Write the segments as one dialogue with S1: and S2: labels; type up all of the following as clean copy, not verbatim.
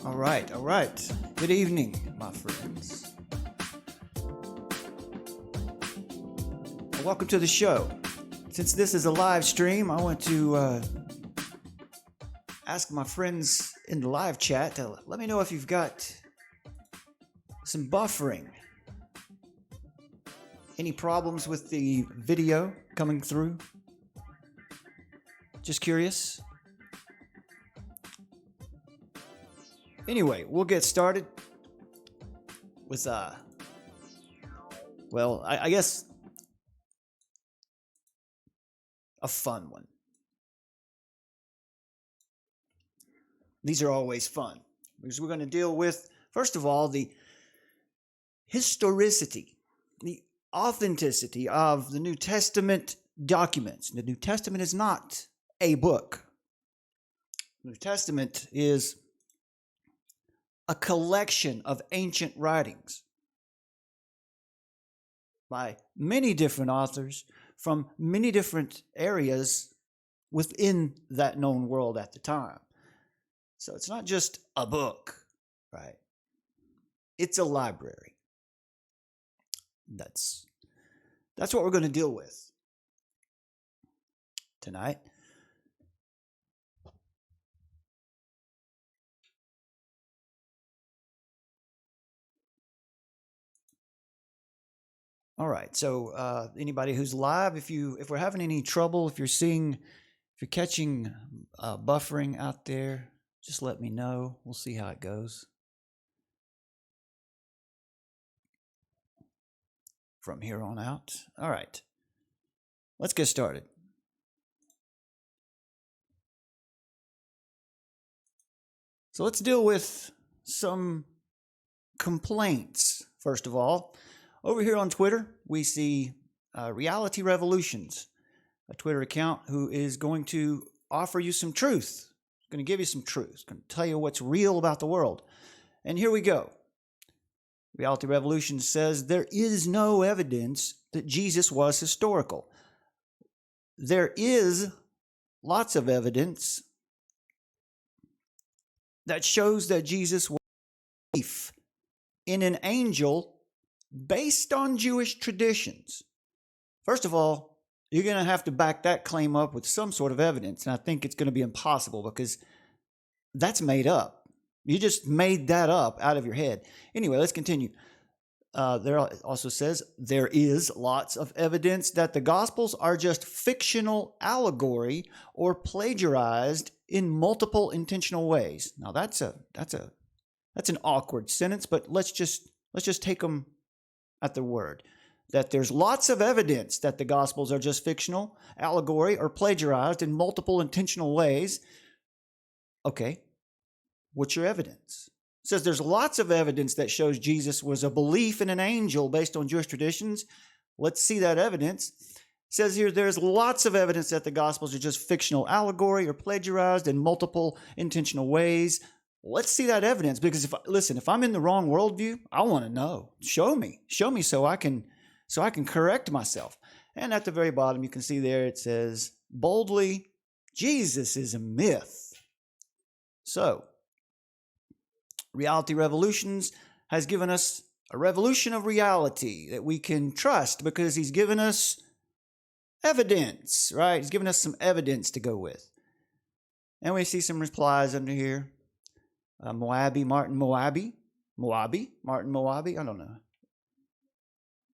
S1: All right. Good evening, my friends. Welcome to the show. Since this is a live stream, I want to ask my friends in the live chat to let me know if you've got some buffering. Any problems with the video coming through? Just curious. Anyway, we'll get started with, I guess a fun one. These are always fun because we're going to deal with, first of all, the historicity, the authenticity of the New Testament documents. The New Testament is not a book. The New Testament is a collection of ancient writings by many different authors from many different areas within that known world at the time. So it's not just a book, right? It's a library. That's what we're going to deal with tonight. All right. So anybody who's live, if we're having any trouble, if you're catching buffering out there, just let me know. We'll see how it goes from here on out. All right. Let's get started. So let's deal with some complaints, first of all. Over here on Twitter, we see Reality Revolutions, a Twitter account who is going to offer you some truth. Going to give you some truth. Going to tell you what's real about the world. And here we go. Reality Revolution says there is no evidence that Jesus was historical. There is lots of evidence that shows that Jesus was a belief in an angel based on Jewish traditions. First of all, you're going to have to back that claim up with some sort of evidence, and I think it's going to be impossible because that's made up. You just made that up out of your head. Anyway, let's continue. There also says there is lots of evidence that the Gospels are just fictional allegory or plagiarized in multiple intentional ways. Now that's an awkward sentence, but let's just take them at their word. That there's lots of evidence that the Gospels are just fictional, allegory, or plagiarized in multiple intentional ways. Okay, what's your evidence? It says there's lots of evidence that shows Jesus was a belief in an angel based on Jewish traditions. Let's see that evidence. It says here there's lots of evidence that the Gospels are just fictional allegory or plagiarized in multiple intentional ways. Let's see that evidence, because if I'm in the wrong worldview, I want to know. Show me so I can correct myself. And at the very bottom, you can see there it says boldly, Jesus is a myth. So, Reality Revolutions has given us a revolution of reality that we can trust because he's given us evidence, right? He's given us some evidence to go with. And we see some replies under here. Martin Moabi, I don't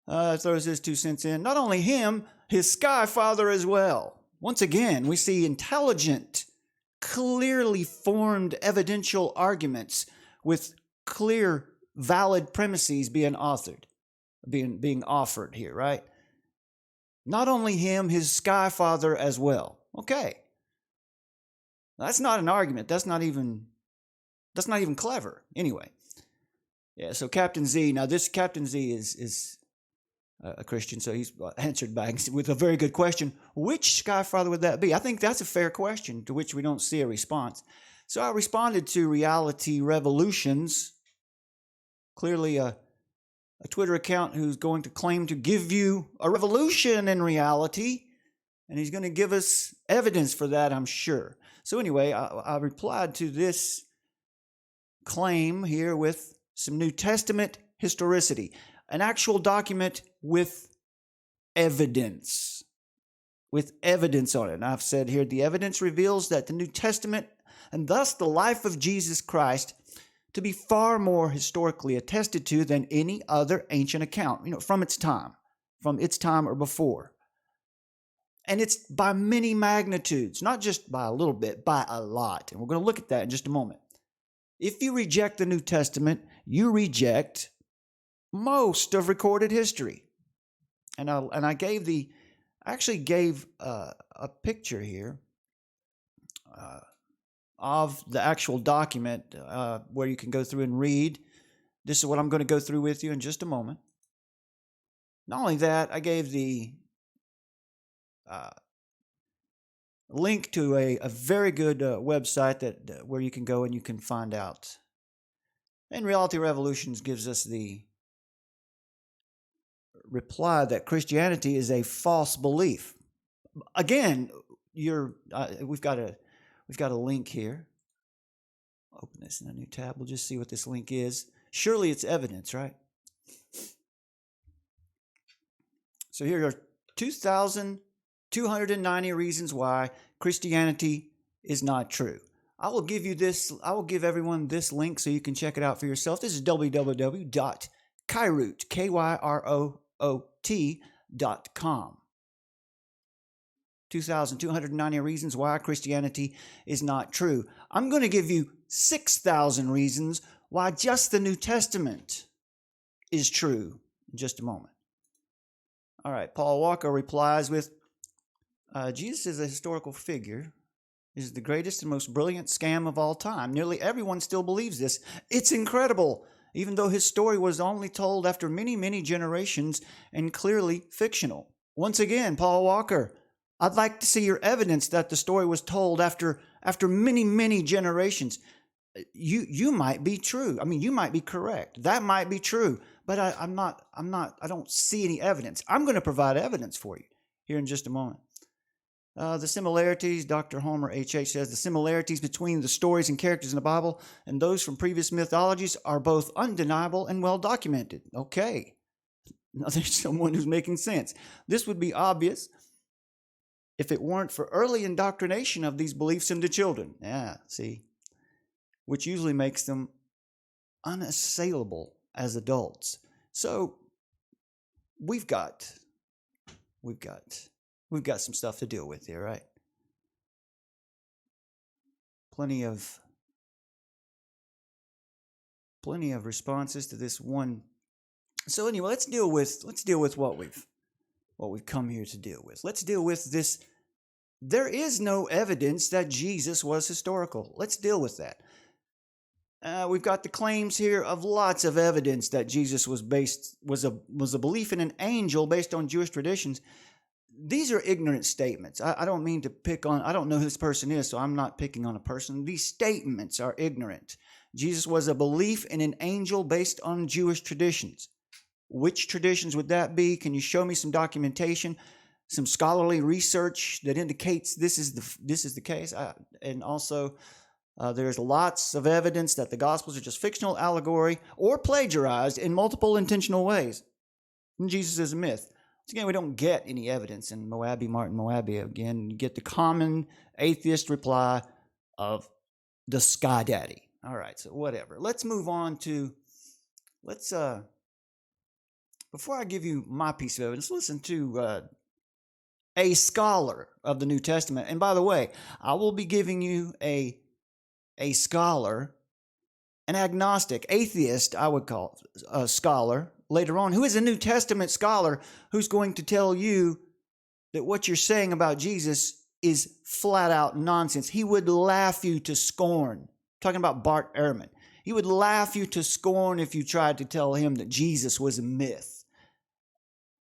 S1: know. Throws his 2 cents in. Not only him, his Sky Father as well. Once again, we see intelligent, clearly formed evidential arguments with clear, valid premises being offered here, right? Not only him, his Sky Father as well. Okay. That's not an argument. That's not even clever. Anyway. Yeah, so Captain Z. Now, this Captain Z is a Christian, so he's answered back with a very good question. Which Sky Father would that be? I think that's a fair question to which we don't see a response. So I responded to Reality Revolutions, clearly a Twitter account who's going to claim to give you a revolution in reality, and he's going to give us evidence for that, I'm sure. So anyway, I replied to this claim here with some New Testament historicity, an actual document with evidence. With evidence on it. And I've said here, the evidence reveals that the New Testament, and thus the life of Jesus Christ, to be far more historically attested to than any other ancient account, from its time or before. And it's by many magnitudes, not just by a little bit, by a lot. And we're going to look at that in just a moment. If you reject the New Testament, you reject most of recorded history. And I actually gave a picture here of the actual document where you can go through and read. This is what I'm going to go through with you in just a moment. Not only that, I gave the link to a very good website where you can go and you can find out. And Reality Revolutions gives us the reply that Christianity is a false belief. Again, we've got a link here. Open this in a new tab. We'll just see what this link is. Surely it's evidence, right? So here are 2,290 reasons why Christianity is not true. I will give everyone this link so you can check it out for yourself. This is www.kyroot.com. 2,290 reasons why Christianity is not true. I'm going to give you 6,000 reasons why just the New Testament is true in just a moment. All right, Paul Walker replies with, Jesus is a historical figure. He is the greatest and most brilliant scam of all time. Nearly everyone still believes this. It's incredible, even though his story was only told after many, many generations and clearly fictional. Once again, Paul Walker, I'd like to see your evidence that the story was told after many, many generations. You might be true. I mean, you might be correct. That might be true, but I don't see any evidence. I'm going to provide evidence for you here in just a moment. The similarities, Dr. Homer H.H. says, the similarities between the stories and characters in the Bible and those from previous mythologies are both undeniable and well documented. Okay. Now there's someone who's making sense. This would be obvious if it weren't for early indoctrination of these beliefs into children. Yeah, see, which usually makes them unassailable as adults. So we've got some stuff to deal with here, right? Plenty of responses to this one. So anyway, let's deal with what we've come here to deal with. Let's deal with this. There is no evidence that Jesus was historical. Let's deal with that. We've got the claims here of lots of evidence that Jesus was a belief in an angel based on Jewish traditions. These are ignorant statements. I don't mean to pick on, I don't know who this person is, so I'm not picking on a person. These statements are ignorant. Jesus was a belief in an angel based on Jewish traditions. Which traditions would that be? Can you show me some documentation, some scholarly research that indicates this is the case? And also, there's lots of evidence that the Gospels are just fictional allegory or plagiarized in multiple intentional ways. And Jesus is a myth. Once again, we don't get any evidence in Martin Moabi. Again, you get the common atheist reply of the Sky Daddy. All right, so whatever. Let's move on to, before I give you my piece of evidence, listen to a scholar of the New Testament. And by the way, I will be giving you a scholar, an agnostic, atheist, I would call a scholar, later on, who is a New Testament scholar who's going to tell you that what you're saying about Jesus is flat out nonsense. He would laugh you to scorn. I'm talking about Bart Ehrman. He would laugh you to scorn if you tried to tell him that Jesus was a myth.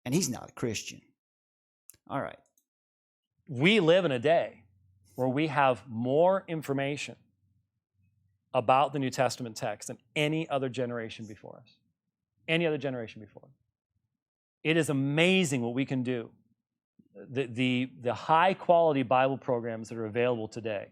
S1: And he's not a Christian. All right.
S2: We live in a day where we have more information about the New Testament text than any other generation before us. Any other generation before. It is amazing what we can do. The high quality Bible programs that are available today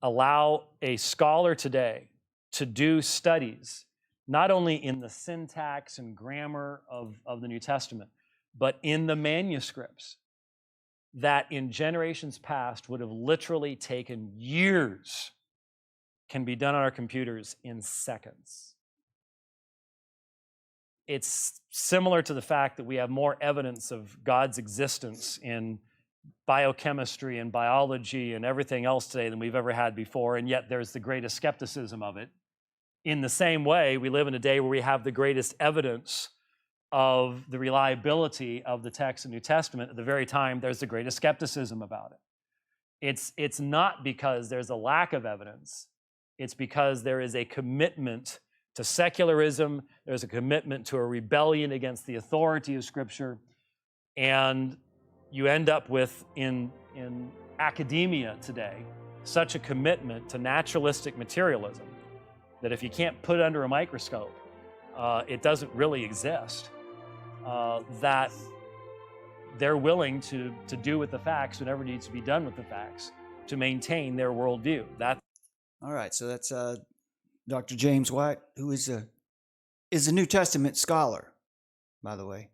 S2: allow a scholar today to do studies, not only in the syntax and grammar of the New Testament, but in the manuscripts that in generations past would have literally taken years, can be done on our computers in seconds. It's similar to the fact that we have more evidence of God's existence in biochemistry and biology and everything else today than we've ever had before, and yet there's the greatest skepticism of it. In the same way, we live in a day where we have the greatest evidence of the reliability of the text of the New Testament. At the very time, there's the greatest skepticism about it. It's not because there's a lack of evidence. It's because there is a commitment to secularism. There's a commitment to a rebellion against the authority of Scripture. And you end up with, in academia today, such a commitment to naturalistic materialism that if you can't put it under a microscope, it doesn't really exist, that they're willing to do with the facts whatever needs to be done with the facts to maintain their worldview.
S1: All right, so that's Dr. James White, who is a New Testament scholar, by the way.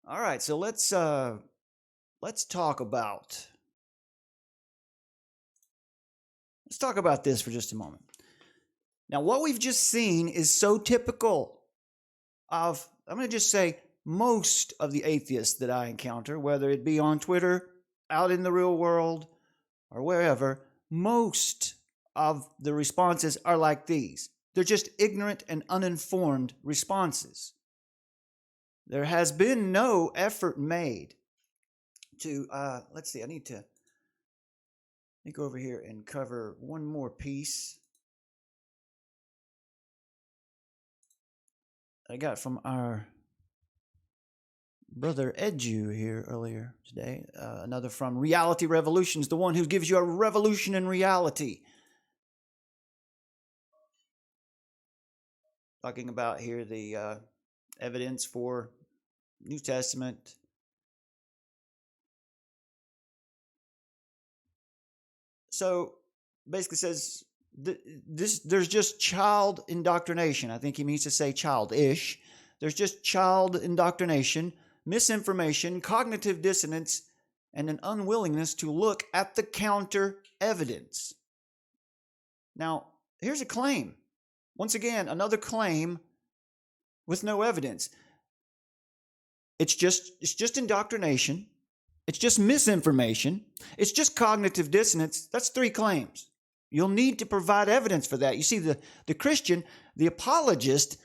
S1: All right, so let's talk about this for just a moment. Now, what we've just seen is so typical of, I'm going to just say, most of the atheists that I encounter, whether it be on Twitter, out in the real world, or wherever. Most of the responses are like these. They're just ignorant and uninformed responses. There has been no effort made to, let's see, I need to go over here and cover one more piece I got from our brother Edu here earlier today. Another from Reality Revolutions, the one who gives you a revolution in reality. Talking about here the evidence for New Testament. So basically says there's just child indoctrination. I think he means to say childish. There's just child indoctrination, misinformation, cognitive dissonance, and an unwillingness to look at the counter evidence. Now, here's a claim. Once again, another claim with no evidence. It's just indoctrination. It's just misinformation. It's just cognitive dissonance. That's 3 claims. You'll need to provide evidence for that. You see, the Christian, the apologist,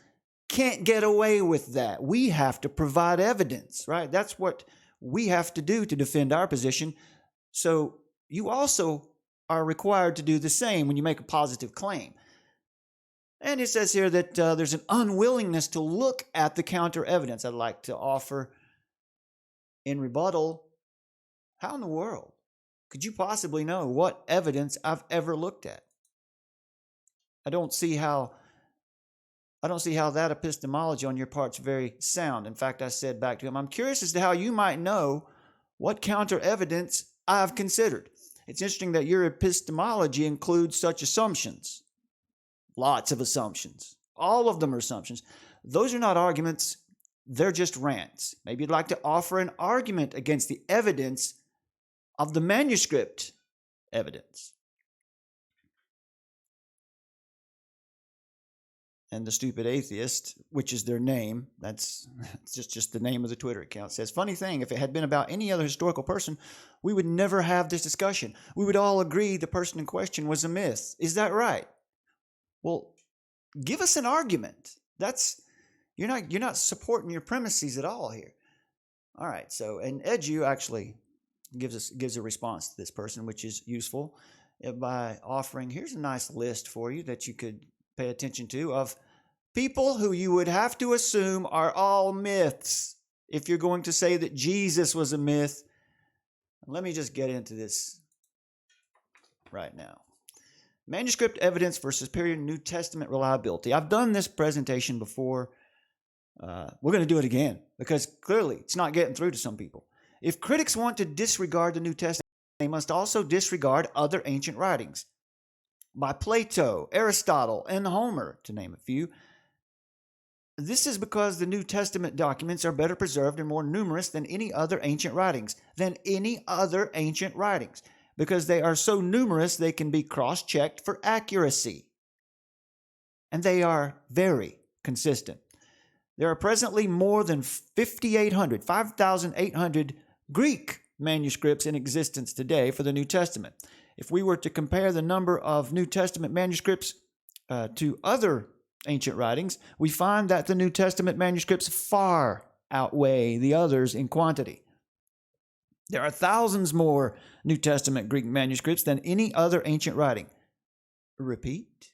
S1: can't get away with that. We have to provide evidence, right? That's what we have to do to defend our position. So you also are required to do the same when you make a positive claim. And it says here that there's an unwillingness to look at the counter evidence. I'd like to offer in rebuttal, how in the world could you possibly know what evidence I've ever looked at? I don't see how that epistemology on your part's very sound. In fact, I said back to him, I'm curious as to how you might know what counter evidence I've considered. It's interesting that your epistemology includes such assumptions. Lots of assumptions. All of them are assumptions. Those are not arguments. They're just rants. Maybe you'd like to offer an argument against the evidence of the manuscript evidence. And the stupid atheist, which is their name, that's just the name of the Twitter account, says, funny thing, if it had been about any other historical person, we would never have this discussion. We would all agree the person in question was a myth. Is that right? Well, give us an argument. You're not supporting your premises at all here. All right, so, and Edu actually gives a response to this person, which is useful, by offering, here's a nice list for you that you could pay attention to of people who you would have to assume are all myths if you're going to say that Jesus was a myth. Let me just get into this right now. Manuscript evidence for superior New Testament reliability. I've done this presentation before. We're going to do it again because clearly it's not getting through to some people. If critics want to disregard the New Testament, they must also disregard other ancient writings. by Plato, Aristotle, and Homer, to name a few. This is because the New Testament documents are better preserved and more numerous than any other ancient writings. Because they are so numerous, they can be cross-checked for accuracy. And they are very consistent. There are presently more than 5,800 Greek manuscripts in existence today for the New Testament. If we were to compare the number of New Testament manuscripts to other ancient writings, we find that the New Testament manuscripts far outweigh the others in quantity. There are thousands more New Testament Greek manuscripts than any other ancient writing. Repeat.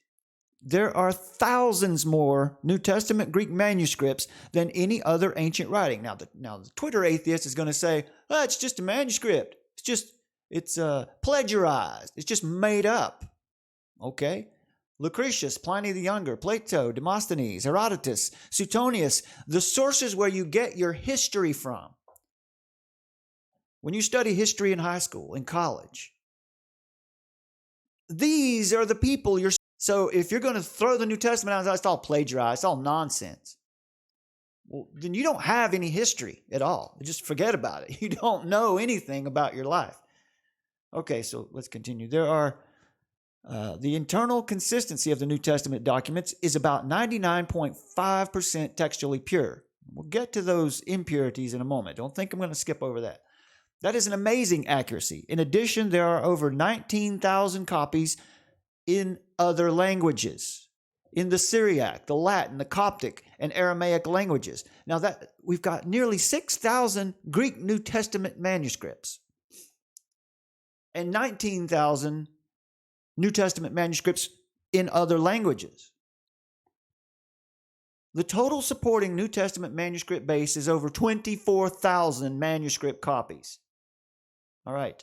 S1: There are thousands more New Testament Greek manuscripts than any other ancient writing. Now, the Twitter atheist is going to say, oh, it's just a manuscript. It's plagiarized. It's just made up. Okay? Lucretius, Pliny the Younger, Plato, Demosthenes, Herodotus, Suetonius, the sources where you get your history from. When you study history in high school, in college, these are the people you're... So if you're going to throw the New Testament out, it's all plagiarized, it's all nonsense. Well, then you don't have any history at all. Just forget about it. You don't know anything about your life. Okay, so let's continue. There are... the internal consistency of the New Testament documents is about 99.5% textually pure. We'll get to those impurities in a moment. Don't think I'm going to skip over that. That is an amazing accuracy. In addition, there are over 19,000 copies in other languages, in the Syriac, the Latin, the Coptic, and Aramaic languages. Now that we've got nearly 6,000 Greek New Testament manuscripts and 19,000 New Testament manuscripts in other languages. The total supporting New Testament manuscript base is over 24,000 manuscript copies. All right.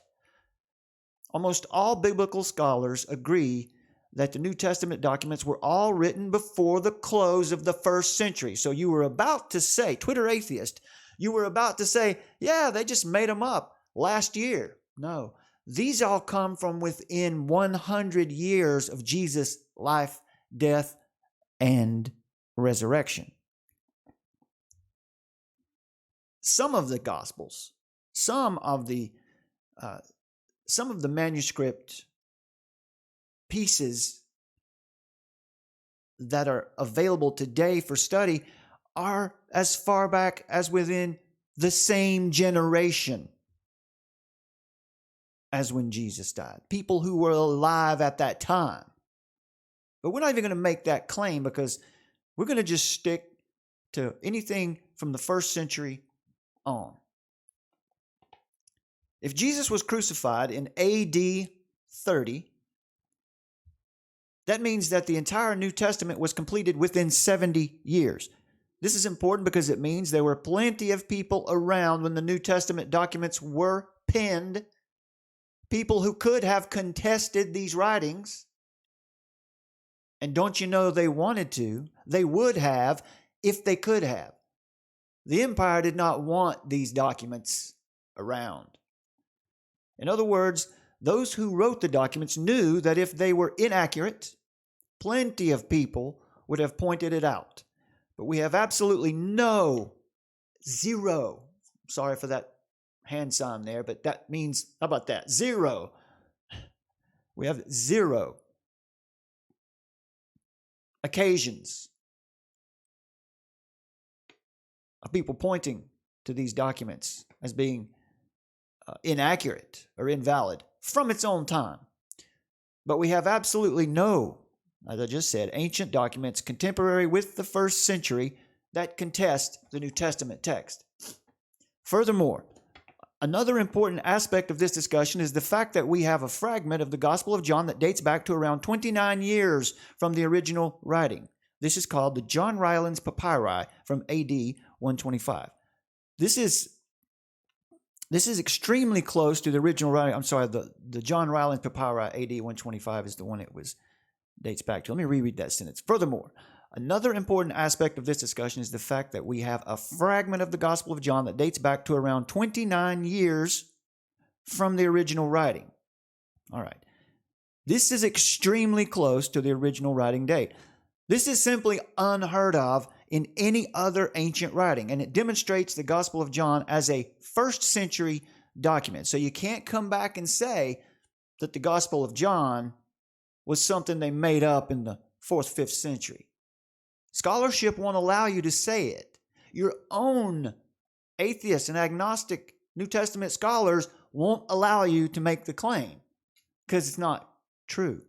S1: Almost all biblical scholars agree that the New Testament documents were all written before the close of the first century. So you were about to say, Twitter atheist, you were about to say, yeah, they just made them up last year. No. These all come from within 100 years of Jesus' life, death, and resurrection. Some of the Gospels, some of the manuscript pieces that are available today for study are as far back as within the same generation as when Jesus died. People who were alive at that time. But we're not even going to make that claim because we're going to just stick to anything from the first century on. If Jesus was crucified in AD 30, that means that the entire New Testament was completed within 70 years. This is important because it means there were plenty of people around when the New Testament documents were penned, people who could have contested these writings. And don't you know they wanted to? They would have if they could have. The empire did not want these documents around. In other words, those who wrote the documents knew that if they were inaccurate, plenty of people would have pointed it out. But we have absolutely zero, sorry for that hand sign there, but that means, how about that? Zero. We have zero occasions of people pointing to these documents as being inaccurate or invalid from its own time. But we have absolutely no, as I just said, ancient documents contemporary with the first century that contest the New Testament text. Furthermore, another important aspect of this discussion is the fact that we have a fragment of the Gospel of John that dates back to around 29 years from the original writing. This is called the John Rylands Papyri from AD 125. This is extremely close to the original writing. I'm sorry, the John Rylands Papyri AD 125 is the one it dates back to. Let me reread that sentence. Furthermore, another important aspect of this discussion is the fact that we have a fragment of the Gospel of John that dates back to around 29 years from the original writing. All right. This is extremely close to the original writing date. This is simply unheard of in any other ancient writing, and it demonstrates the Gospel of John as a first century document. So you can't come back and say that the Gospel of John was something they made up in the 4th, 5th century. Scholarship won't allow you to say it. Your own atheist and agnostic New Testament scholars won't allow you to make the claim because it's not true.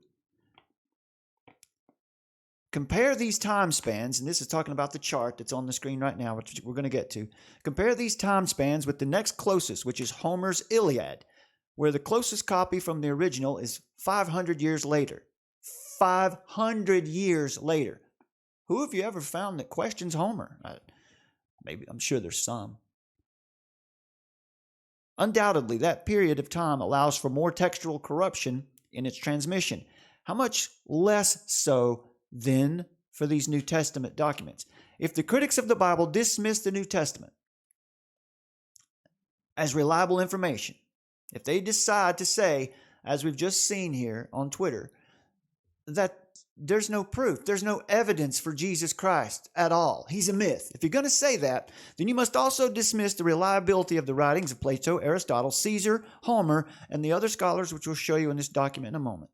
S1: Compare these time spans, and this is talking about the chart that's on the screen right now, which we're going to get to. Compare these time spans with the next closest, which is Homer's Iliad, where the closest copy from the original is 500 years later. 500 years later. Who have you ever found that questions Homer? Maybe, I'm sure there's some. Undoubtedly, that period of time allows for more textual corruption in its transmission. How much less so then for these New Testament documents? If the critics of the Bible dismiss the New Testament as reliable information, if they decide to say, as we've just seen here on Twitter, that there's no proof, there's no evidence for Jesus Christ at all, he's a myth. If you're going to say that, then you must also dismiss the reliability of the writings of Plato, Aristotle, Caesar, Homer, and the other scholars, which we'll show you in this document in a moment.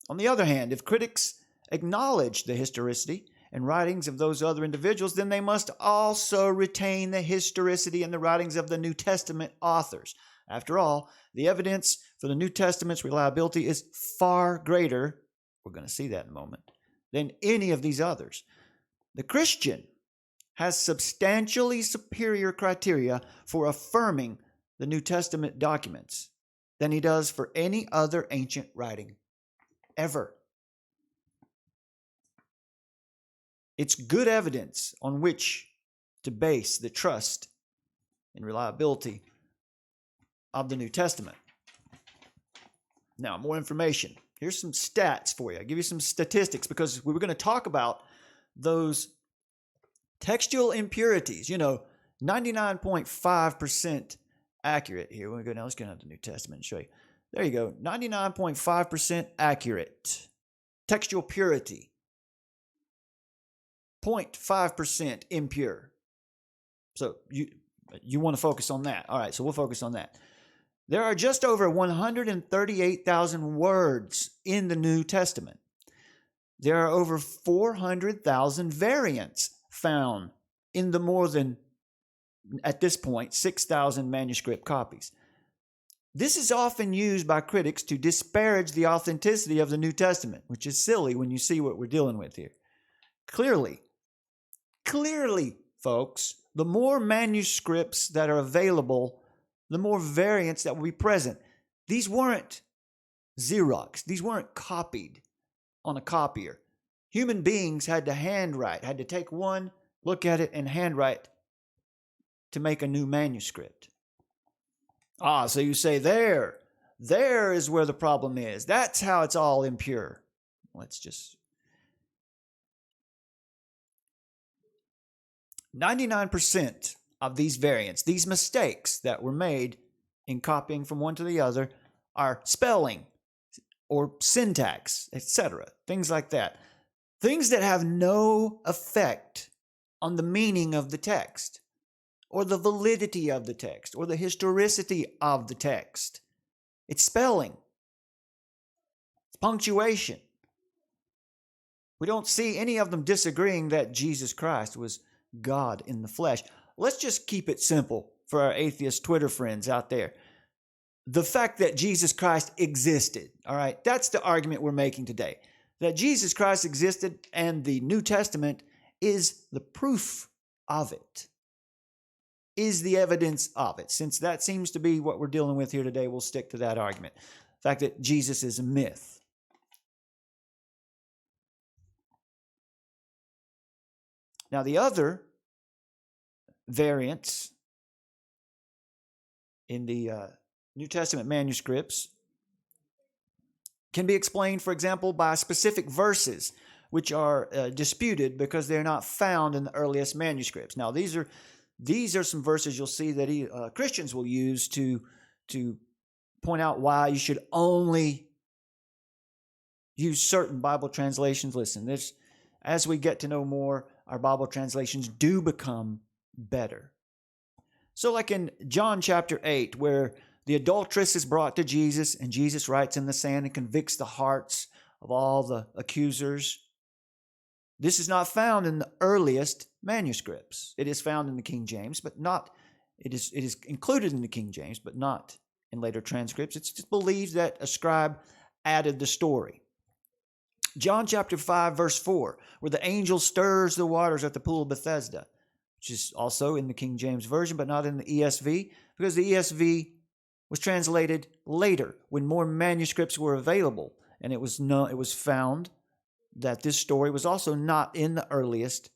S1: On the other hand, if critics acknowledge the historicity and writings of those other individuals, then they must also retain the historicity and the writings of the New Testament authors. After all, the evidence for the New Testament's reliability is far greater, we're going to see that in a moment, than any of these others. The Christian has substantially superior criteria for affirming the New Testament documents than he does for any other ancient writing ever. It's good evidence on which to base the trust and reliability of the New Testament. Now, more information. Here's some stats for you. I'll give you some statistics because we were going to talk about those textual impurities. 99.5% accurate here. We're going to go now. Let's get out the New Testament and show you. There you go. 99.5% accurate. Textual purity. 0.5% impure. So you want to focus on that. All right, so we'll focus on that. There are just over 138,000 words in the New Testament. There are over 400,000 variants found in the more than, at this point, 6,000 manuscript copies. This is often used by critics to disparage the authenticity of the New Testament, which is silly when you see what we're dealing with here. Clearly, folks, the more manuscripts that are available, the more variants that will be present. These weren't Xerox. These weren't copied on a copier. Human beings had to handwrite, had to take one, look at it, and handwrite to make a new manuscript. So you say there is where the problem is. That's how it's all impure. Let's just 99% of these variants, these mistakes that were made in copying from one to the other, are spelling or syntax, etc. Things like that. Things that have no effect on the meaning of the text, or the validity of the text, or the historicity of the text. It's spelling. It's punctuation. We don't see any of them disagreeing that Jesus Christ was God in the flesh. Let's just keep it simple for our atheist Twitter friends out there. The fact that Jesus Christ existed, all right, that's the argument we're making today. That Jesus Christ existed and the New Testament is the proof of it, is the evidence of it. Since that seems to be what we're dealing with here today, we'll stick to that argument. The fact that Jesus is a myth. Now, the other variants in the New Testament manuscripts can be explained, for example, by specific verses which are disputed because they're not found in the earliest manuscripts. Now, these are some verses you'll see that Christians will use to point out why you should only use certain Bible translations. Listen, as we get to know more, our Bible translations do become better. So like in John chapter 8, where the adulteress is brought to Jesus, and Jesus writes in the sand and convicts the hearts of all the accusers. This is not found in the earliest manuscripts. It is found in the King James, but not, it is included in the King James, but not in later transcripts. It's just believed that a scribe added the story. John chapter 5, verse 4, where the angel stirs the waters at the pool of Bethesda, which is also in the King James Version, but not in the ESV, because the ESV was translated later when more manuscripts were available, and it was found that this story was also not in the earliest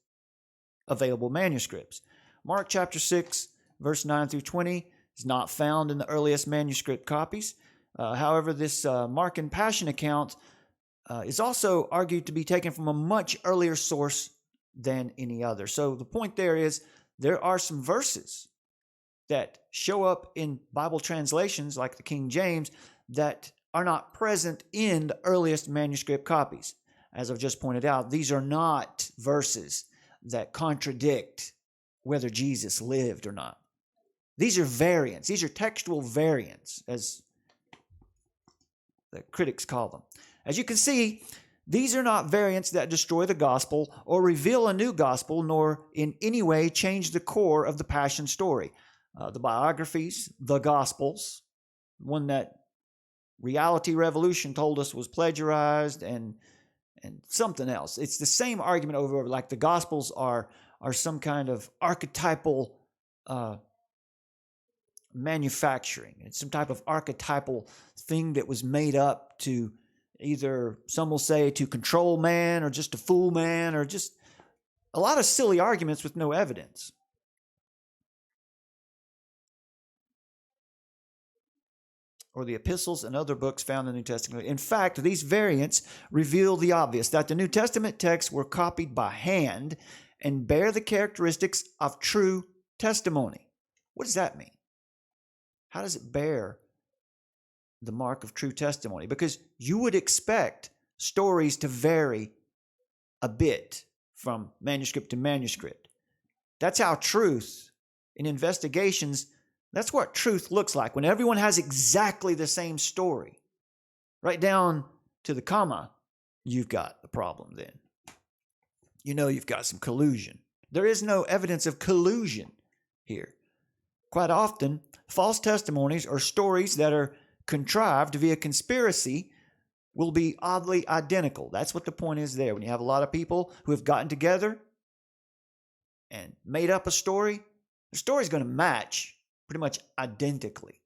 S1: available manuscripts. Mark chapter 6, verse 9 through 20 is not found in the earliest manuscript copies. However, this Mark and Passion account is also argued to be taken from a much earlier source than any other. So the point there is there are some verses that show up in Bible translations like the King James that are not present in the earliest manuscript copies. As I've just pointed out, these are not verses that contradict whether Jesus lived or not. These are variants. These are textual variants, as the critics call them. As you can see, these are not variants that destroy the gospel or reveal a new gospel, nor in any way change the core of the Passion story. The biographies, the Gospels, one that Reality Revolution told us was plagiarized, and something else. It's the same argument over and over, like the Gospels are some kind of archetypal manufacturing. It's some type of archetypal thing that was made up to either, some will say, to control man or just to fool man, or just a lot of silly arguments with no evidence. Or the epistles and other books found in the New Testament. In fact, these variants reveal the obvious, that the New Testament texts were copied by hand and bear the characteristics of true testimony. What does that mean? How does it bear the mark of true testimony? Because you would expect stories to vary a bit from manuscript to manuscript. That's how truth in investigations, that's what truth looks like. When everyone has exactly the same story, right down to the comma, you've got a problem then. You know you've got some collusion. There is no evidence of collusion here. Quite often, false testimonies or stories that are contrived via conspiracy will be oddly identical. That's what the point is there. When you have a lot of people who have gotten together and made up a story, the story's going to match pretty much identically.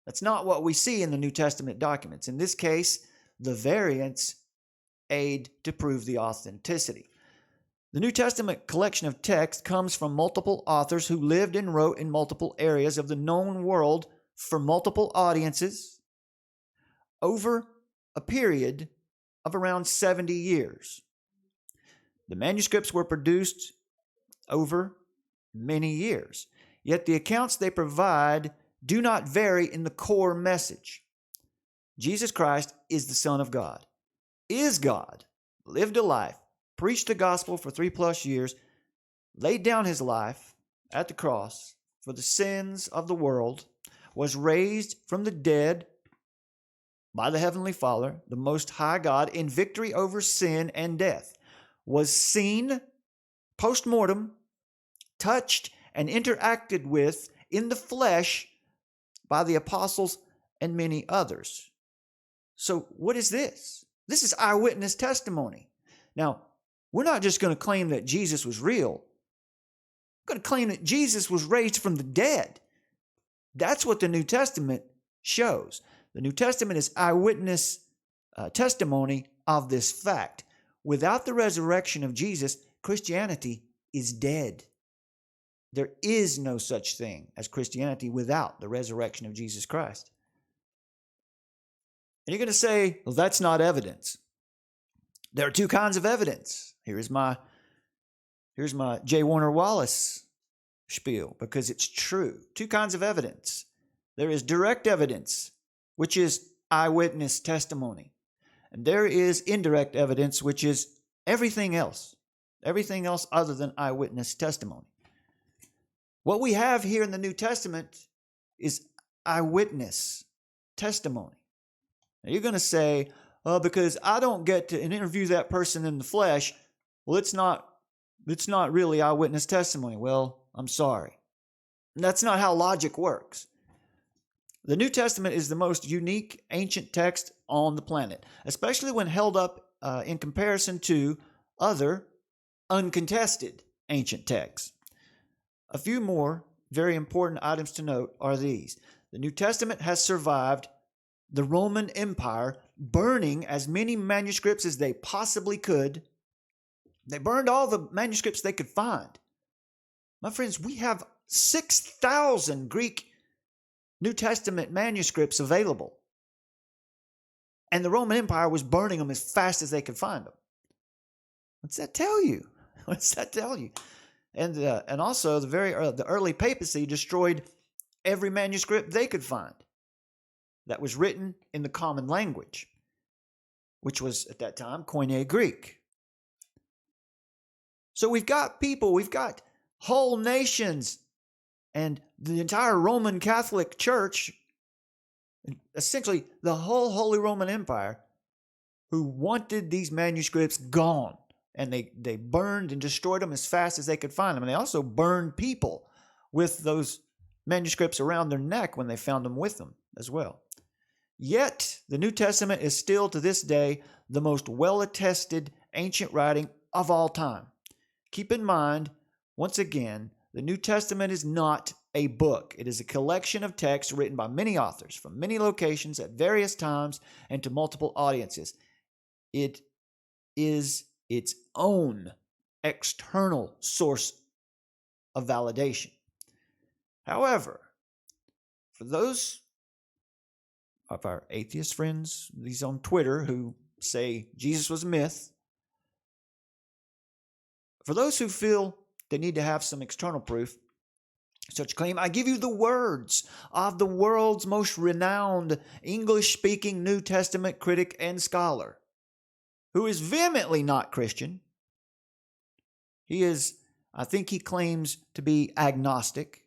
S1: That's not what we see in the New Testament documents. In this case, the variants aid to prove the authenticity. The New Testament collection of text comes from multiple authors who lived and wrote in multiple areas of the known world for multiple audiences over a period of around 70 years. The manuscripts were produced over many years, yet the accounts they provide do not vary in the core message. Jesus Christ is the Son of God, is God, lived a life, preached the gospel for 3+ years, laid down his life at the cross for the sins of the world, was raised from the dead by the Heavenly Father, the Most High God, in victory over sin and death, was seen post-mortem, touched and interacted with in the flesh by the apostles and many others. So what is this? This is eyewitness testimony. Now, we're not just going to claim that Jesus was real. We're going to claim that Jesus was raised from the dead. That's what the New Testament shows. The New Testament is eyewitness testimony of this fact. Without the resurrection of Jesus, Christianity is dead. There is no such thing as Christianity without the resurrection of Jesus Christ. And you're going to say, well, that's not evidence. There are two kinds of evidence. Here's my J. Warner Wallace spiel, because it's true. Two kinds of evidence. There is direct evidence which is eyewitness testimony. And there is indirect evidence, which is everything else other than eyewitness testimony. What we have here in the New Testament is eyewitness testimony. Now you're going to say, oh, because I don't get to interview that person in the flesh, well, it's not really eyewitness testimony. Well, I'm sorry. That's not how logic works. The New Testament is the most unique ancient text on the planet, especially when held up in comparison to other uncontested ancient texts. A few more very important items to note are these. The New Testament has survived the Roman Empire burning as many manuscripts as they possibly could. They burned all the manuscripts they could find. My friends, we have 6,000 Greek New Testament manuscripts available. And the Roman Empire was burning them as fast as they could find them. What's that tell you? What's that tell you? And also the early papacy destroyed every manuscript they could find that was written in the common language, which was at that time Koine Greek. So we've got whole nations and the entire Roman Catholic Church, essentially the whole Holy Roman Empire, who wanted these manuscripts gone. And they burned and destroyed them as fast as they could find them. And they also burned people with those manuscripts around their neck when they found them with them as well. Yet, the New Testament is still to this day the most well-attested ancient writing of all time. Keep in mind, once again, the New Testament is not a book. It is a collection of texts written by many authors from many locations at various times and to multiple audiences. It is its own external source of validation. However, for those of our atheist friends, these on Twitter who say Jesus was a myth, for those who feel they need to have some external proof, such claim, I give you the words of the world's most renowned English-speaking New Testament critic and scholar, who is vehemently not Christian. I think he claims to be agnostic.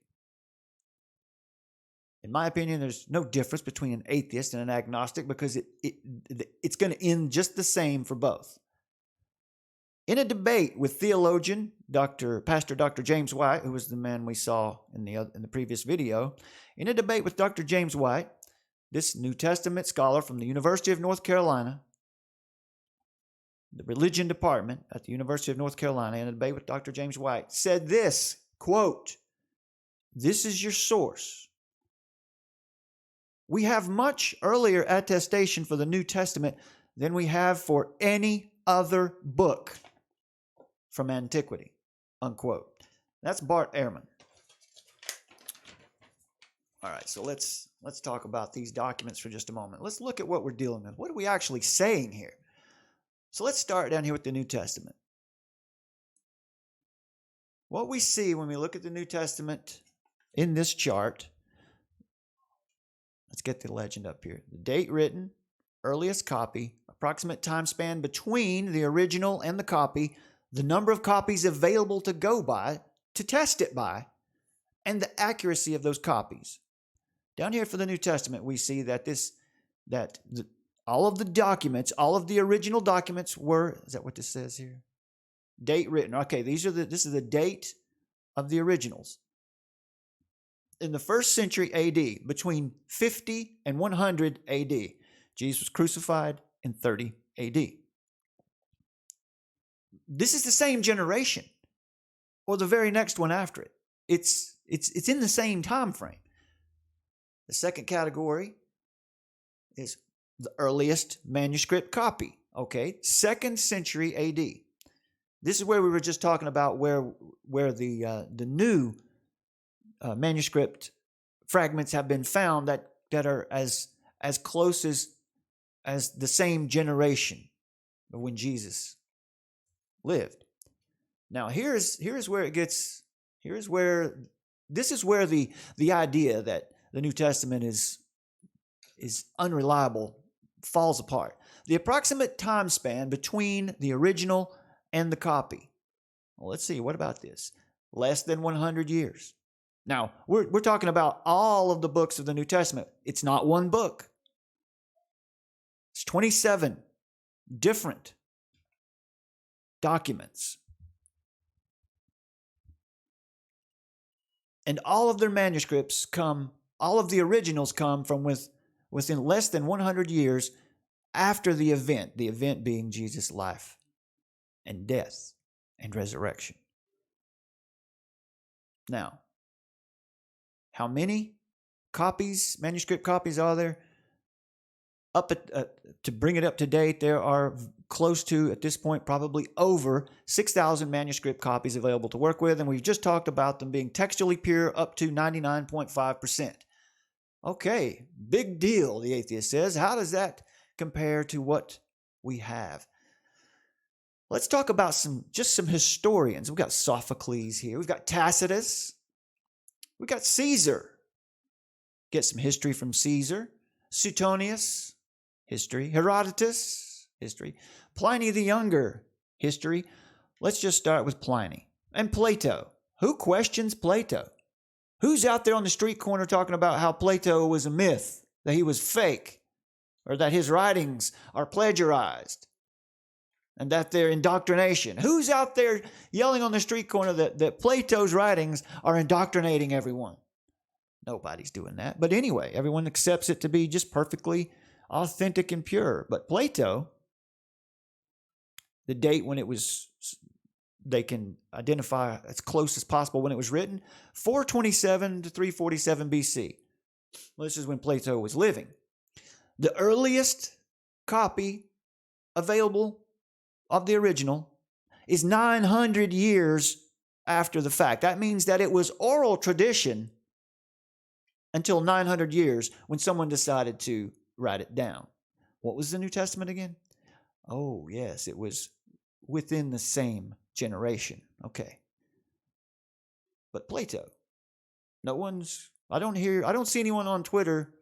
S1: In my opinion, there's no difference between an atheist and an agnostic because it's going to end just the same for both. In a debate with theologian Pastor Dr. James White, who was the man we saw in the previous video, in a debate with Dr. James White, this New Testament scholar from the University of North Carolina, the religion department at the University of North Carolina, in a debate with Dr. James White, said this, quote, "This is your source. We have much earlier attestation for the New Testament than we have for any other book from antiquity," unquote. That's Bart Ehrman. All right, so let's talk about these documents for just a moment. Let's look at what we're dealing with. What are we actually saying here? So let's start down here with the New Testament. What we see when we look at the New Testament in this chart, let's get the legend up here. The date written, earliest copy, approximate time span between the original and the copy, the number of copies available to go by, to test it by, and the accuracy of those copies. Down here for the New Testament, we see that all of the documents, all of the original documents were, is that what this says here? Date written. Okay, this is the date of the originals. In the 1st century AD, between 50 and 100 AD, Jesus was crucified in 30 AD. This is the same generation, or the very next one after it. It's in the same time frame. The second category is the earliest manuscript copy. Okay, 2nd century AD. This is where we were just talking about where the new manuscript fragments have been found that are as close as the same generation of when Jesus lived. Now this is where the idea that the New Testament is is unreliable, falls apart. The approximate time span between the original and the copy. Well, let's see, what about this? Less than 100 years. Now, we're talking about all of the books of the New Testament. It's not one book. It's 27 different documents. And all of their manuscripts come, all of the originals come from within less than 100 years after the event being Jesus' life and death and resurrection. Now, how many copies, manuscript copies are there? To bring it up to date, there are close to, at this point, probably over 6,000 manuscript copies available to work with, and we've just talked about them being textually pure up to 99.5%. Okay, big deal, the atheist says. How does that compare to what we have? Let's talk about some historians. We've got Sophocles here. We've got Tacitus. We've got Caesar. Get some history from Caesar. Suetonius, history. Herodotus, history. Pliny the Younger, history. Let's just start with Pliny. And Plato. Who questions Plato? Who's out there on the street corner talking about how Plato was a myth, that he was fake, or that his writings are plagiarized, and that they're indoctrination? Who's out there yelling on the street corner that Plato's writings are indoctrinating everyone? Nobody's doing that. But anyway, everyone accepts it to be just perfectly authentic and pure. But Plato, the date when it was, they can identify as close as possible when it was written, 427 to 347 BC. Well, this is when Plato was living. The earliest copy available of the original is 900 years after the fact. That means that it was oral tradition until 900 years when someone decided to write it down. What was the New Testament again? Oh, yes, it was within the same generation. Okay. But Plato, I don't see anyone on Twitter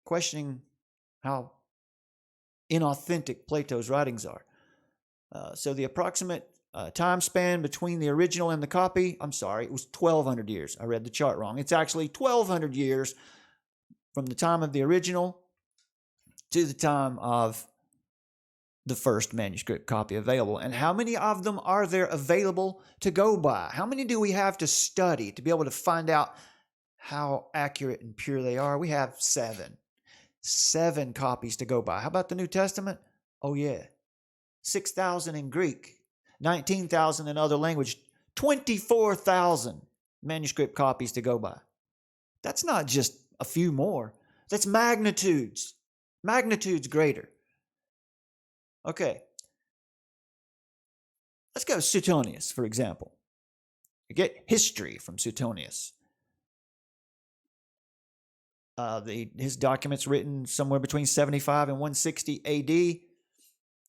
S1: questioning how inauthentic Plato's writings are. So the approximate time span between the original and the copy, it was 1,200 years. I read the chart wrong. It's actually 1,200 years from the time of the original to the time of the first manuscript copy available. And how many of them are there available to go by? How many do we have to study to be able to find out how accurate and pure they are? We have 7. 7 copies to go by. How about the New Testament? Oh, yeah. 6,000 in Greek, 19,000 in other language, 24,000 manuscript copies to go by. That's not just a few more. That's magnitudes greater. Okay. Let's go to Suetonius, for example. You get history from Suetonius. His documents written somewhere between 75 and 160 AD.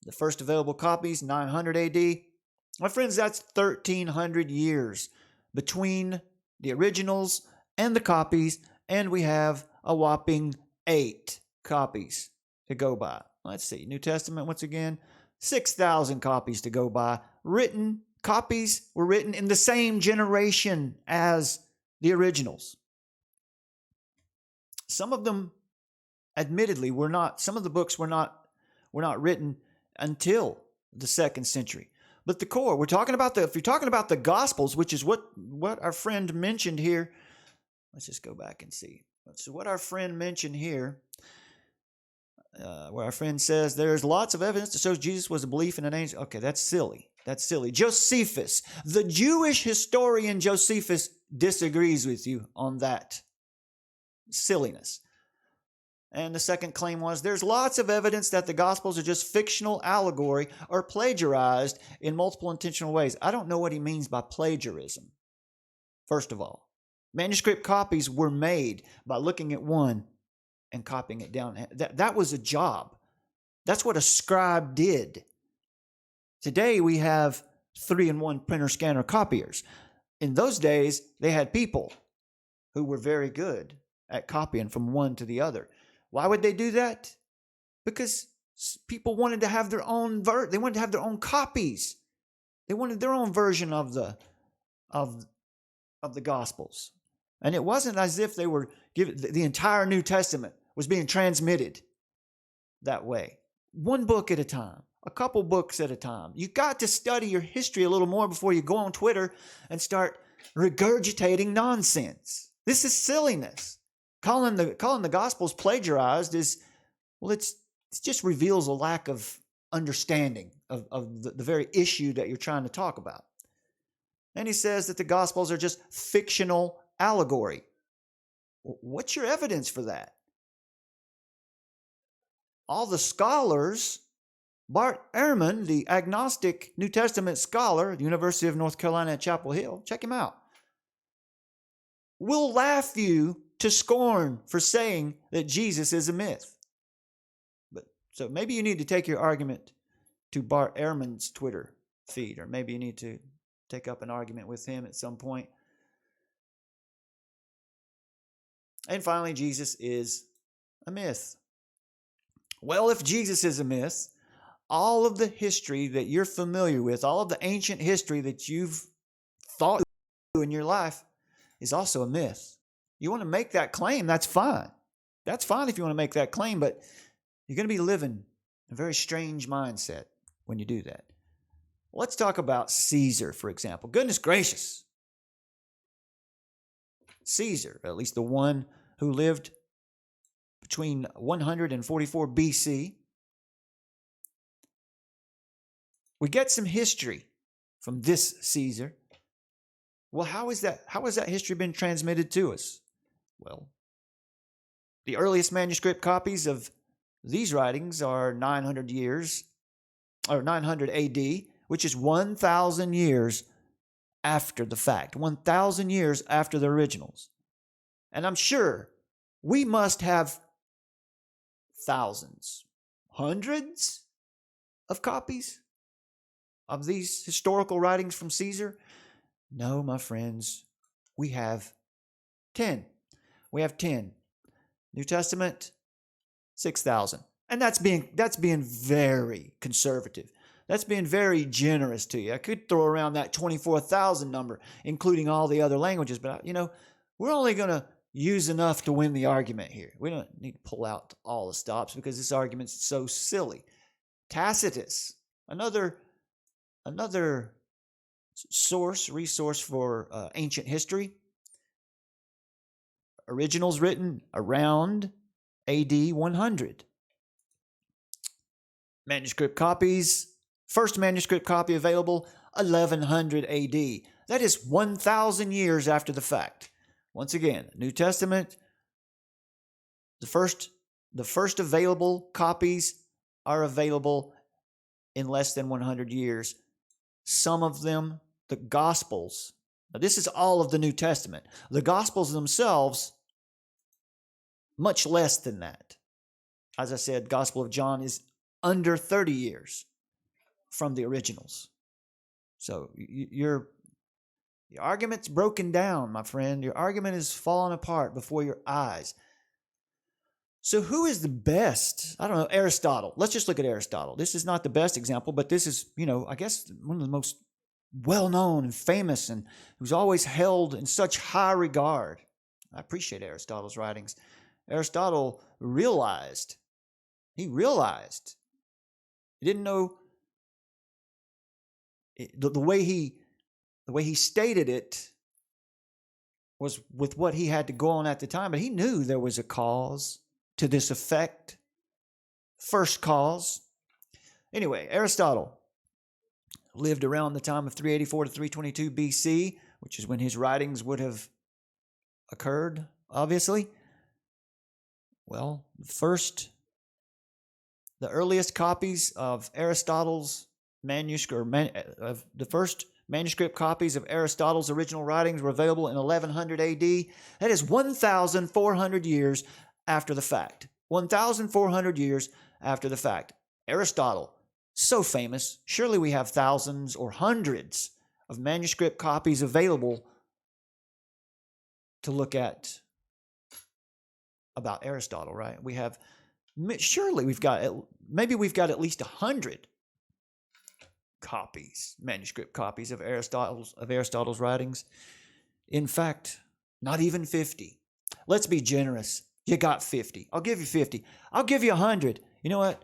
S1: The first available copies, 900 AD. My friends, that's 1,300 years between the originals and the copies, and we have a whopping 8 copies to go by. Let's see, New Testament, once again, 6,000 copies to go by. Copies were written in the same generation as the originals. Some of them, admittedly, some of the books were not written until the 2nd century. But the core, if you're talking about the Gospels, which is what our friend mentioned here, let's just go back and see. So what our friend mentioned here, where our friend says there's lots of evidence that shows Jesus was a belief in an angel. Okay, that's silly. Josephus, the Jewish historian Josephus, disagrees with you on that silliness. And the second claim was there's lots of evidence that the Gospels are just fictional allegory or plagiarized in multiple intentional ways. I don't know what he means by plagiarism. First of all, manuscript copies were made by looking at one and copying it down. That was a job. That's what a scribe did. Today we have 3-in-1 printer scanner copiers. In those days, they had people who were very good at copying from one to the other. Why would they do that? Because people wanted to have their own they wanted to have their own copies. They wanted their own version of the Gospels. And it wasn't as if they were given the entire New Testament was being transmitted that way. One book at a time, a couple books at a time. You got to study your history a little more before you go on Twitter and start regurgitating nonsense. This is silliness. Calling the Gospels plagiarized is, well, it just reveals a lack of understanding of the very issue that you're trying to talk about. And he says that the Gospels are just fictional allegory. What's your evidence for that? All the scholars, Bart Ehrman, the agnostic New Testament scholar at the University of North Carolina at Chapel Hill, check him out, will laugh you to scorn for saying that Jesus is a myth. So maybe you need to take your argument to Bart Ehrman's Twitter feed, or maybe you need to take up an argument with him at some point. And finally, Jesus is a myth. Well, if Jesus is a myth, all of the history that you're familiar with, all of the ancient history that you've thought in your life is also a myth. You want to make that claim, that's fine. That's fine if you want to make that claim, but you're going to be living a very strange mindset when you do that. Let's talk about Caesar, for example. Goodness gracious. Caesar, at least the one who lived between 100 and 44 BC. We get some history from this Caesar. Well, how has that history been transmitted to us? Well, the earliest manuscript copies of these writings are 900 AD, which is 1,000 years after the fact, 1,000 years after the originals. And I'm sure we must have thousands, hundreds of copies of these historical writings from Caesar. No, my friends, we have 10. We have 10. New Testament, 6,000. And that's being very conservative. That's being very generous to you. I could throw around that 24,000 number, including all the other languages, but we're only going to use enough to win the argument here. We don't need to pull out all the stops because this argument's so silly. Tacitus, another resource for ancient history. Originals written around AD 100. Manuscript copies, first manuscript copy available 1100 AD. That is 1,000 years after the fact. Once again, New Testament, the first available copies are available in less than 100 years. Some of them, the Gospels, now this is all of the New Testament. The Gospels themselves, much less than that. As I said, Gospel of John is under 30 years from the originals. So your argument's broken down, my friend. Your argument is falling apart before your eyes. So who is the best? I don't know, Aristotle. Let's just look at Aristotle. This is not the best example, but this is, I guess one of the most well-known and famous, and who's always held in such high regard. I appreciate Aristotle's writings. Aristotle realized. He didn't know the way he stated it was with what he had to go on at the time, but he knew there was a cause to this effect. First cause. Anyway, Aristotle lived around the time of 384 to 322 BC, which is when his writings would have occurred, obviously. Well, the earliest copies of Aristotle's the first manuscript copies of Aristotle's original writings were available in 1100 AD. That is 1,400 years after the fact. 1,400 years after the fact. Aristotle, so famous, surely we have thousands or hundreds of manuscript copies available to look at about Aristotle, right? We have, surely maybe we've got at least 100 copies, manuscript copies of Aristotle's writings. In fact, not even 50. Let's be generous. You got 50. I'll give you 50. I'll give you 100. You know what?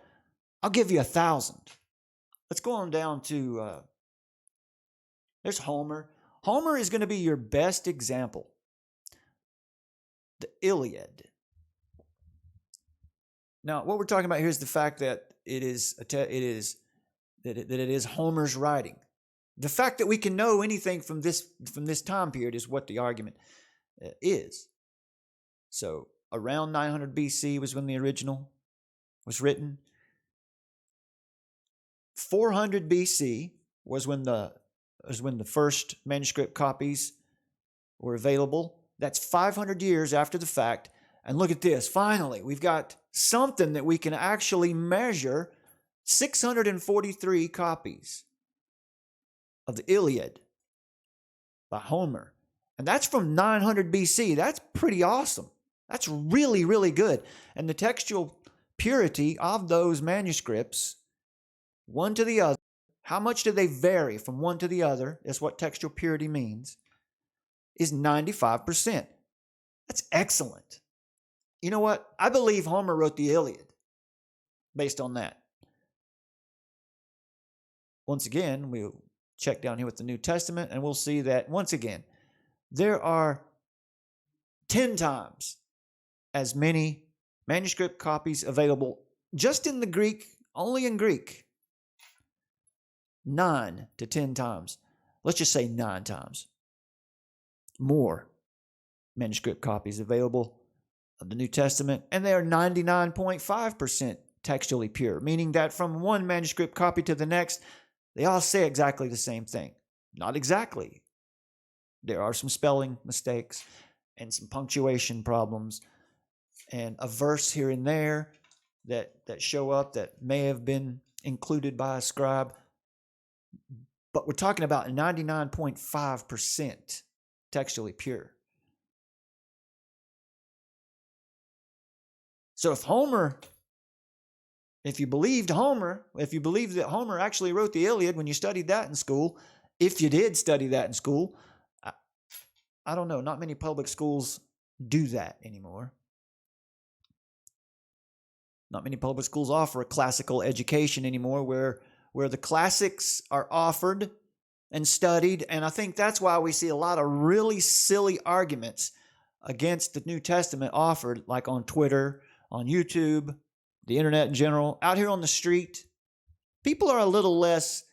S1: I'll give you 1,000. Let's go on down to, there's Homer. Homer is going to be your best example. The Iliad. Now, what we're talking about here is the fact that it is Homer's writing. The fact that we can know anything from this time period is what the argument is. So around 900 BC was when the original was written. 400 BC was when the first manuscript copies were available. That's 500 years after the fact. And look at this. Finally, we've got something that we can actually measure. 643 copies of the Iliad by Homer. And that's from 900 BC. That's pretty awesome. That's really, really good. And the textual purity of those manuscripts, one to the other, how much do they vary from one to the other? That's what textual purity means, is 95%. That's excellent. You know what? I believe Homer wrote the Iliad based on that. Once again, we'll check down here with the New Testament, and we'll see that, once again, there are 10 times as many manuscript copies available just in the Greek, only in Greek. 9 to 10 times. Let's just say 9 times more manuscript copies available of the New Testament, and they are 99.5% textually pure, meaning that from one manuscript copy to the next, they all say exactly the same thing. Not exactly. There are some spelling mistakes and some punctuation problems and a verse here and there that show up that may have been included by a scribe. But we're talking about 99.5% textually pure. So if you believed that Homer actually wrote the Iliad when you studied that in school, if you did study that in school, I don't know, not many public schools do that anymore. Not many public schools offer a classical education anymore where the classics are offered and studied, and I think that's why we see a lot of really silly arguments against the New Testament offered, like on Twitter, on YouTube, the internet in general. Out here on the street, people are a little less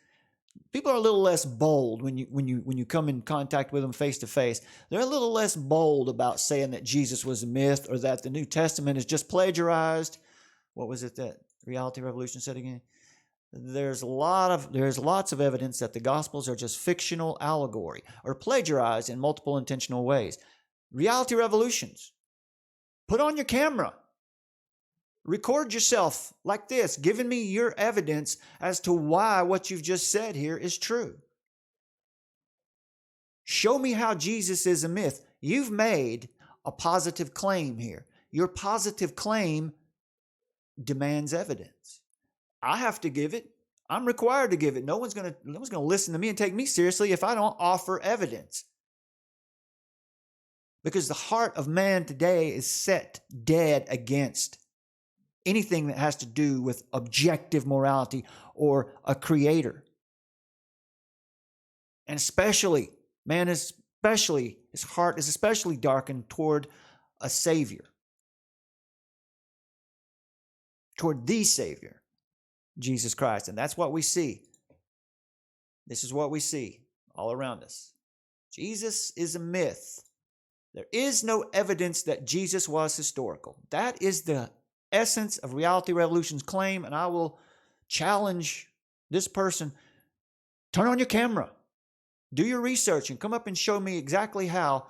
S1: bold when you come in contact with them face to face. They're a little less bold about saying that Jesus was a myth or that the New Testament is just plagiarized. What was it that Reality Revolution said again? There's lots of evidence that the Gospels are just fictional allegory or plagiarized in multiple intentional ways. Reality Revolutions. Put on your camera. Record yourself like this, giving me your evidence as to why what you've just said here is true. Show me how Jesus is a myth. You've made a positive claim here. Your positive claim demands evidence. I have to give it. I'm required to give it. No one's going to listen to me and take me seriously if I don't offer evidence. Because the heart of man today is set dead against anything that has to do with objective morality or a creator. And his heart is especially darkened toward a Savior. Toward the Savior, Jesus Christ. And that's what we see. This is what we see all around us. Jesus is a myth. There is no evidence that Jesus was historical. That is the essence of Reality Revolution's claim, and I will challenge this person. Turn on your camera. Do your research and come up and show me exactly how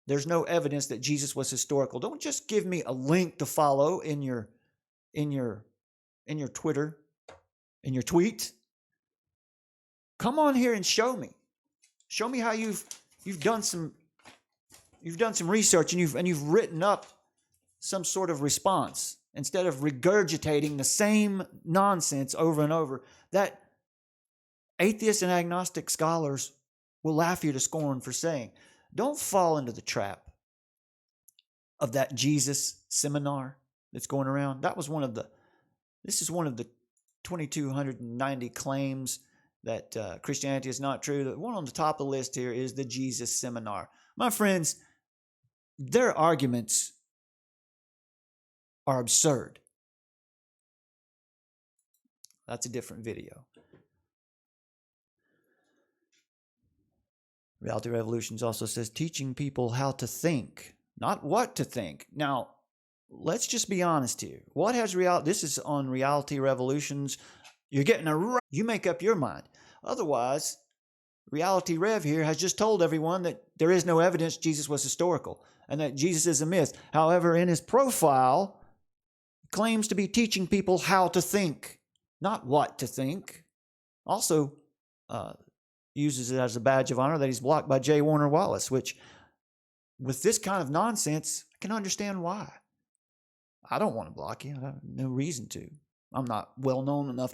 S1: there's no evidence that Jesus was historical. Don't just give me a link to follow in your Twitter, in your tweet. Come on here and show me. Show me how you've done some research and you've written up some sort of response instead of regurgitating the same nonsense over and over that atheist and agnostic scholars will laugh you to scorn for saying. Don't fall into the trap of that Jesus seminar that's going around. This is one of the 2,290 claims that Christianity is not true. The one on the top of the list here is the Jesus seminar. My friends, their arguments are absurd. That's a different video. Reality Revolutions also says teaching people how to think, not what to think. Now, let's just be honest here. What has reality? This is on Reality Revolutions. You're getting you make up your mind. Otherwise, Reality Rev here has just told everyone that there is no evidence Jesus was historical and that Jesus is a myth. However, in his profile, he claims to be teaching people how to think, not what to think. Also, uses it as a badge of honor that he's blocked by J. Warner Wallace, which, with this kind of nonsense, I can understand why. I don't want to block you. I have no reason to. I'm not well known enough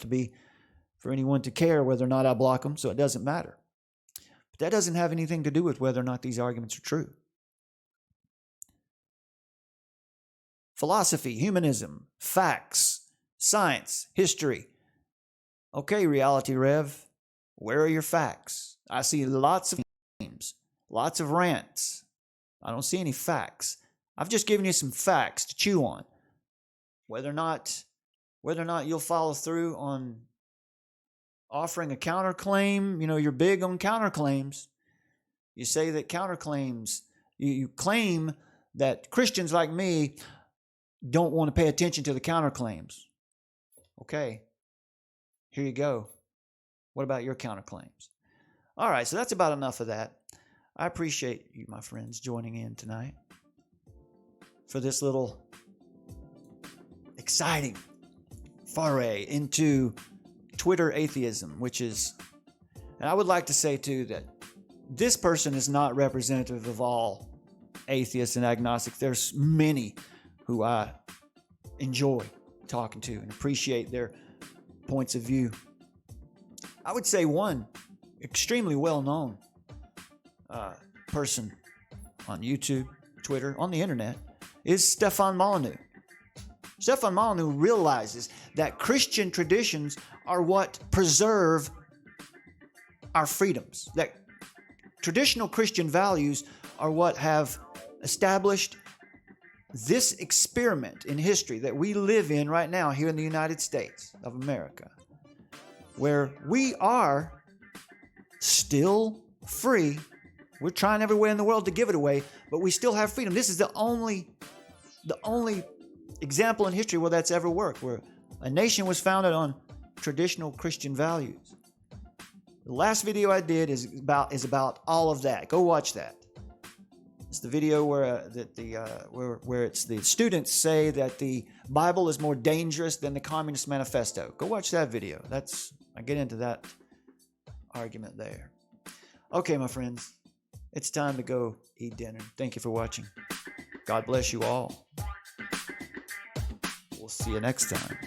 S1: for anyone to care whether or not I block them, so it doesn't matter. But that doesn't have anything to do with whether or not these arguments are true. Philosophy, humanism, facts, science, history. Okay, Reality Rev, where are your facts? I see lots of claims, lots of rants. I don't see any facts. I've just given you some facts to chew on. Whether or not you'll follow through on offering a counterclaim, you're big on counterclaims. You say that counterclaims, you claim that Christians like me don't want to pay attention to the counterclaims. Okay, here you go. What about your counterclaims? All right, so that's about enough of that. I appreciate you, my friends, joining in tonight for this little exciting foray into Twitter atheism, and I would like to say too that this person is not representative of all atheists and agnostics. There's many who I enjoy talking to and appreciate their points of view. I would say one extremely well-known person on YouTube, Twitter, on the internet is Stefan Molyneux. Stefan Molyneux realizes that Christian traditions are what preserve our freedoms, that traditional Christian values are what have established this experiment in history that we live in right now here in the United States of America, where we are still free. We're trying everywhere in the world to give it away, but we still have freedom. This is the only example in history where that's ever worked, where a nation was founded on traditional Christian values. The last video I did is about all of that. Go watch that. It's the video where it's the students say that the Bible is more dangerous than the Communist Manifesto. Go watch that video. I get into that argument there. Okay, my friends, it's time to go eat dinner. Thank you for watching. God bless you all. We'll see you next time.